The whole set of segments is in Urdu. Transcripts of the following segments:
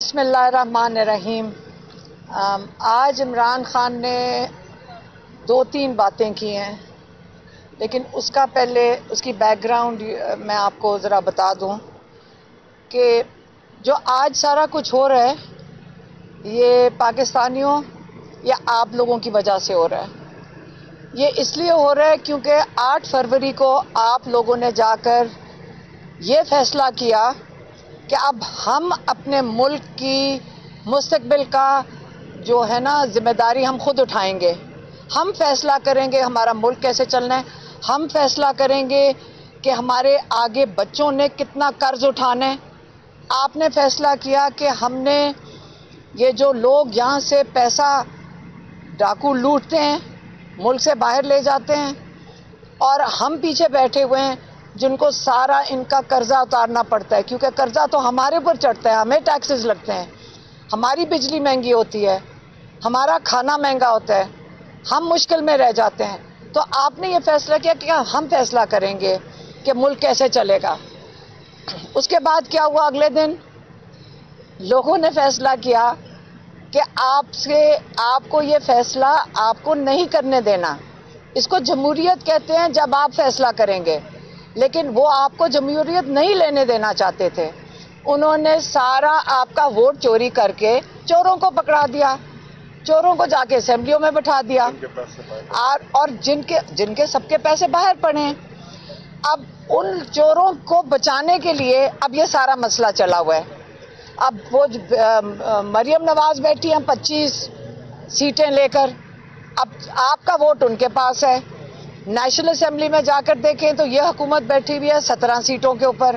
بسم اللہ الرحمن الرحیم۔ آج عمران خان نے 2-3 باتیں کی ہیں، لیکن اس کا پہلے اس کی بیک گراؤنڈ میں آپ کو ذرا بتا دوں کہ جو آج سارا کچھ ہو رہا ہے یہ پاکستانیوں یا آپ لوگوں کی وجہ سے ہو رہا ہے۔ یہ اس لیے ہو رہا ہے کیونکہ 8 فروری کو آپ لوگوں نے جا کر یہ فیصلہ کیا کہ اب ہم اپنے ملک کی مستقبل کا جو ہے نا ذمہ داری ہم خود اٹھائیں گے۔ ہم فیصلہ کریں گے ہمارا ملک کیسے چلنا ہے، ہم فیصلہ کریں گے کہ ہمارے آگے بچوں نے کتنا قرض اٹھانا ہے۔ آپ نے فیصلہ کیا کہ ہم نے یہ جو لوگ یہاں سے پیسہ ڈاکو لوٹتے ہیں ملک سے باہر لے جاتے ہیں اور ہم پیچھے بیٹھے ہوئے ہیں جن کو سارا ان کا قرضہ اتارنا پڑتا ہے، کیونکہ قرضہ تو ہمارے اوپر چڑھتا ہے، ہمیں ٹیکسز لگتے ہیں، ہماری بجلی مہنگی ہوتی ہے، ہمارا کھانا مہنگا ہوتا ہے، ہم مشکل میں رہ جاتے ہیں۔ تو آپ نے یہ فیصلہ کیا کہ ہم فیصلہ کریں گے کہ ملک کیسے چلے گا۔ اس کے بعد کیا ہوا؟ اگلے دن لوگوں نے فیصلہ کیا کہ آپ کو یہ فیصلہ آپ کو نہیں کرنے دینا۔ اس کو جمہوریت کہتے ہیں جب آپ فیصلہ کریں گے، لیکن وہ آپ کو جمہوریت نہیں لینے دینا چاہتے تھے۔ انہوں نے سارا آپ کا ووٹ چوری کر کے چوروں کو پکڑا دیا، چوروں کو جا کے اسمبلیوں میں بٹھا دیا، اور جن کے سب کے پیسے باہر پڑے ہیں۔ اب ان چوروں کو بچانے کے لیے اب یہ سارا مسئلہ چلا ہوا ہے۔ اب وہ مریم نواز بیٹھی ہیں 25 سیٹیں لے کر، اب آپ کا ووٹ ان کے پاس ہے۔ نیشنل اسمبلی میں جا کر دیکھیں تو یہ حکومت بیٹھی ہوئی ہے 17 سیٹوں کے اوپر،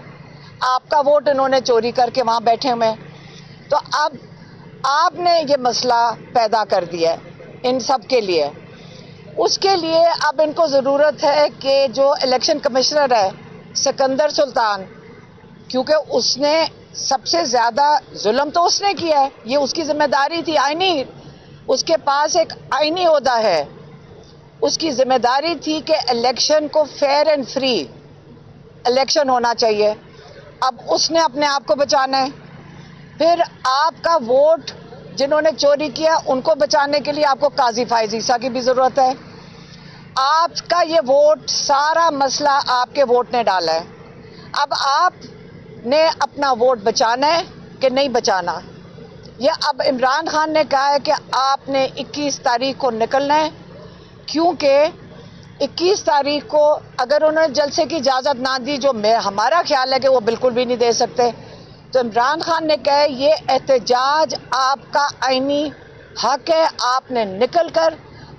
آپ کا ووٹ انہوں نے چوری کر کے وہاں بیٹھے ہوئے ہیں۔ تو اب آپ نے یہ مسئلہ پیدا کر دیا ہے ان سب کے لیے۔ اس کے لیے اب ان کو ضرورت ہے کہ جو الیکشن کمشنر ہے سکندر سلطان، کیونکہ اس نے سب سے زیادہ ظلم تو اس نے کیا ہے، یہ اس کی ذمہ داری تھی آئینی، اس کے پاس ایک آئینی عہدہ ہے، اس کی ذمہ داری تھی کہ الیکشن کو فیئر اینڈ فری الیکشن ہونا چاہیے۔ اب اس نے اپنے آپ کو بچانا ہے۔ پھر آپ کا ووٹ جنہوں نے چوری کیا ان کو بچانے کے لیے آپ کو قاضی فائز عیسیٰ کی بھی ضرورت ہے۔ آپ کا یہ ووٹ سارا مسئلہ آپ کے ووٹ نے ڈالا ہے۔ اب آپ نے اپنا ووٹ بچانا ہے کہ نہیں بچانا۔ یہ اب عمران خان نے کہا ہے کہ آپ نے 21 تاریخ کو نکلنا ہے، کیونکہ 21 تاریخ کو اگر انہوں نے جلسے کی اجازت نہ دی، جو ہمارا خیال ہے کہ وہ بالکل بھی نہیں دے سکتے، تو عمران خان نے کہا یہ احتجاج آپ کا آئینی حق ہے، آپ نے نکل کر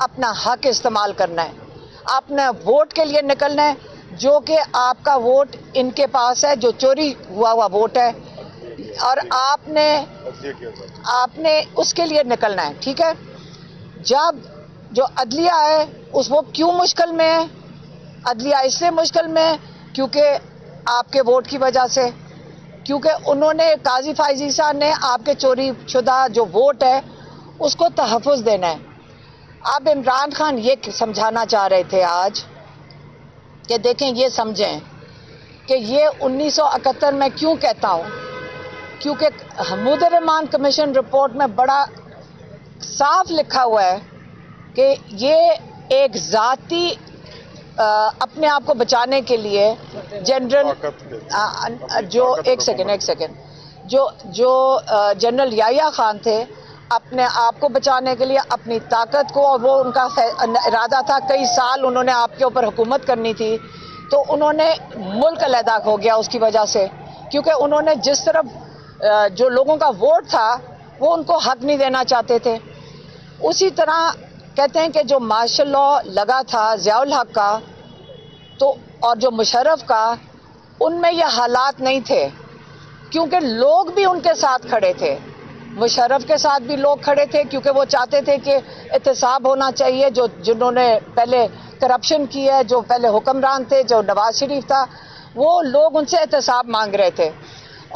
اپنا حق استعمال کرنا ہے، آپ نے ووٹ کے لیے نکلنا ہے، جو کہ آپ کا ووٹ ان کے پاس ہے، جو چوری ہوا ووٹ ہے، اور آپ نے اس کے لیے نکلنا ہے، ٹھیک ہے۔ جب جو عدلیہ ہے وہ کیوں مشکل میں ہے؟ عدلیہ اس لیے مشکل میں ہے کیونکہ آپ کے ووٹ کی وجہ سے، کیونکہ انہوں نے قاضی فائز عیسیٰ نے آپ کے چوری شدہ جو ووٹ ہے اس کو تحفظ دینا ہے۔ اب عمران خان یہ سمجھانا چاہ رہے تھے آج کہ دیکھیں یہ سمجھیں کہ یہ 1971 میں کیوں کہتا ہوں، کیونکہ حمود الرحمان کمیشن رپورٹ میں بڑا صاف لکھا ہوا ہے کہ یہ ایک ذاتی اپنے آپ کو بچانے کے لیے جنرل جو جنرل یحییٰ خان تھے، اپنے آپ کو بچانے کے لیے اپنی طاقت کو، اور وہ ان کا ارادہ تھا، کئی سال انہوں نے آپ کے اوپر حکومت کرنی تھی، تو انہوں نے ملک علیحدہ ہو گیا اس کی وجہ سے، کیونکہ انہوں نے جس طرف جو لوگوں کا ووٹ تھا وہ ان کو حق نہیں دینا چاہتے تھے۔ اسی طرح کہتے ہیں کہ جو مارشل لا لگا تھا ضیاء الحق کا تو اور جو مشرف کا، ان میں یہ حالات نہیں تھے، کیونکہ لوگ بھی ان کے ساتھ کھڑے تھے، مشرف کے ساتھ بھی لوگ کھڑے تھے، کیونکہ وہ چاہتے تھے کہ احتساب ہونا چاہیے، جنہوں نے پہلے کرپشن کی ہے، جو پہلے حکمران تھے، جو نواز شریف تھا، وہ لوگ ان سے احتساب مانگ رہے تھے۔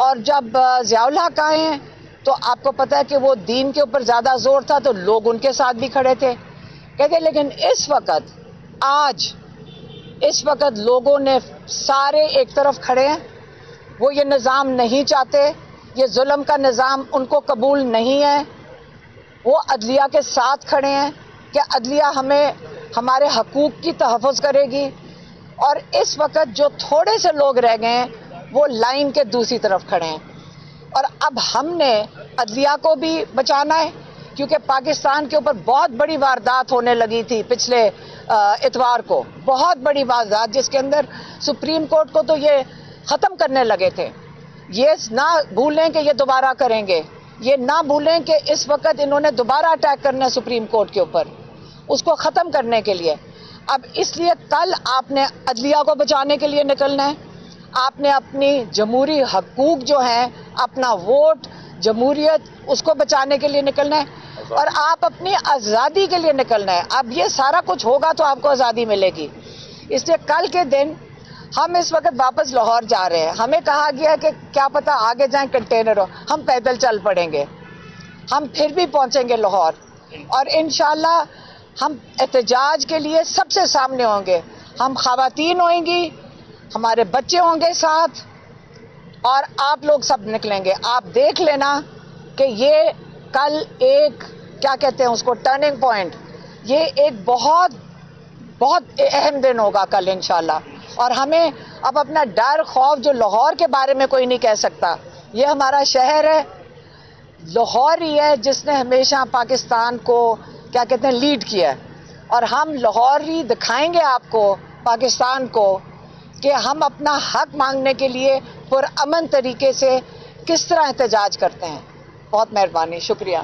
اور جب ضیاء الحق آئے ہیں تو آپ کو پتہ ہے کہ وہ دین کے اوپر زیادہ زور تھا، تو لوگ ان کے ساتھ بھی کھڑے تھے، کہتے لیکن اس وقت لوگوں نے سارے ایک طرف کھڑے ہیں، وہ یہ نظام نہیں چاہتے یہ ظلم کا نظام ان کو قبول نہیں ہے. وہ عدلیہ کے ساتھ کھڑے ہیں کہ عدلیہ ہمیں ہمارے حقوق کی تحفظ کرے گی. اور اس وقت جو تھوڑے سے لوگ رہ گئے ہیں وہ لائن کے دوسری طرف کھڑے ہیں. اور اب ہم نے عدلیہ کو بھی بچانا ہے کیونکہ پاکستان کے اوپر بہت بڑی واردات ہونے لگی تھی پچھلے اتوار کو. بہت بڑی واردات جس کے اندر سپریم کورٹ کو تو یہ ختم کرنے لگے تھے. یہ نہ بھولیں کہ یہ دوبارہ کریں گے. یہ نہ بھولیں کہ اس وقت انہوں نے دوبارہ اٹیک کرنا ہے سپریم کورٹ کے اوپر اس کو ختم کرنے کے لیے. اب اس لیے کل آپ نے عدلیہ کو بچانے کے لیے نکلنا ہے. آپ نے اپنی جمہوری حقوق جو ہیں اپنا ووٹ جمہوریت اس کو بچانے کے لیے نکلنا ہے اور آپ اپنی آزادی کے لیے نکلنا ہے. اب یہ سارا کچھ ہوگا تو آپ کو آزادی ملے گی. اس لیے کل کے دن ہم اس وقت واپس لاہور جا رہے ہیں. ہمیں کہا گیا کہ کیا پتہ آگے جائیں کنٹینر ہو. ہم پیدل چل پڑیں گے. ہم پھر بھی پہنچیں گے لاہور اور انشاءاللہ ہم احتجاج کے لیے سب سے سامنے ہوں گے. ہم خواتین ہوئیں گی, ہمارے بچے ہوں گے ساتھ اور آپ لوگ سب نکلیں گے. آپ دیکھ لینا کہ یہ کل ایک کیا کہتے ہیں اس کو ٹرننگ پوائنٹ, یہ ایک بہت بہت اہم دن ہوگا کل انشاءاللہ. اور ہمیں اب اپنا ڈر خوف جو لاہور کے بارے میں کوئی نہیں کہہ سکتا. یہ ہمارا شہر ہے, لاہور ہی ہے جس نے ہمیشہ پاکستان کو کیا کہتے ہیں لیڈ کیا ہے. اور ہم لاہور ہی دکھائیں گے آپ کو پاکستان کو کہ ہم اپنا حق مانگنے کے لیے پرامن طریقے سے کس طرح احتجاج کرتے ہیں. بہت مہربانی, شکریہ.